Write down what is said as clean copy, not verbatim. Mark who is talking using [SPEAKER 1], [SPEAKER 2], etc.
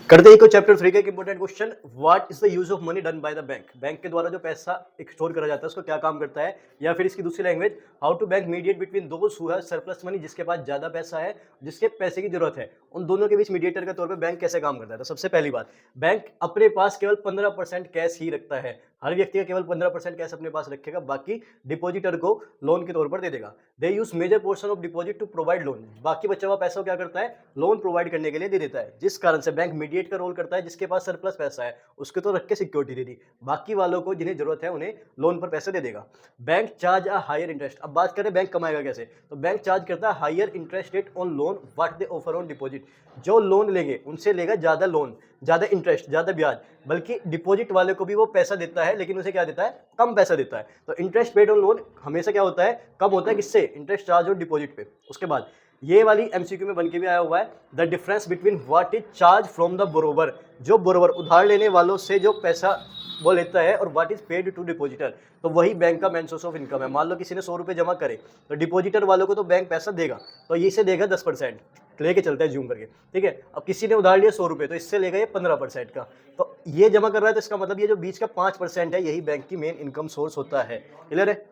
[SPEAKER 1] करते ही को चैप्टर 3 का एक important question, what is the use of money done by the bank. Bank के द्वारा जो पैसा स्टोर करा जाता है उसको क्या काम करता है, या फिर इसकी दूसरी language, how to bank mediate between those who have surplus money, जिसके पास ज्यादा पैसा है, जिसके पैसे की जरूरत है, उन दोनों के बीच मीडिएटर के तौर पे बैंक कैसे काम करता है। तो सबसे पहली बात, बैंक अपने पास केवल 15% कैश ही रखता है। हर व्यक्ति का केवल 15% कैश अपने पास रखेगा, बाकी डिपॉजिटर को लोन के तौर पर दे देगा। They use major portion of deposit to provide loan, बाकी बचा हुआ पैसा क्या करता है, लोन प्रोवाइड करने के लिए दे देता है। जिस कारण से बैंक मीडिएट का रोल करता है, जिसके पास सरप्लस पैसा है उसके तो रख के सिक्योरिटी दे दी, बाकी वालों को जिन्हें जरूरत है उन्हें लोन पर पैसे दे देगा। Bank charge a higher interest. अब बात करें बैंक कमाएगा कैसे, तो बैंक चार्ज करता है higher interest rate on loan what they offer on deposit. जो लोन लेंगे उनसे लेगा ज्यादा लोन, ज्यादा इंटरेस्ट, ज्यादा ब्याज, बल्कि डिपॉजिट वाले को भी वो पैसा देता है, लेकिन उसे क्या देता है, कम पैसा देता है। तो इंटरेस्ट पेड ऑन लोन हमेशा क्या होता है, कम होता है, किससे, इंटरेस्ट चार्ज और डिपॉजिट पे। उसके बाद ये वाली एमसीक्यू में बन के भी आया हुआ है, the difference between what is charge from the borrower, जो बोरोवर उधार लेने वालों से जो पैसा वो लेता है, और what is paid to depositor, तो वही बैंक का मेन सोर्स ऑफ इनकम है। मान लो किसी ने 100 रुपये जमा करे, तो डिपॉजिटर वालों को तो बैंक पैसा देगा, तो ये से देगा 10%, लेके चलता है जूम करके, ठीक है। अब किसी ने उधार लिया 100 रुपये, तो इससे लेगा ये 15% का, तो ये जमा कर रहा है, तो इसका मतलब ये जो बीच का 5% है, यही बैंक की मेन इनकम सोर्स होता है। क्लियर है।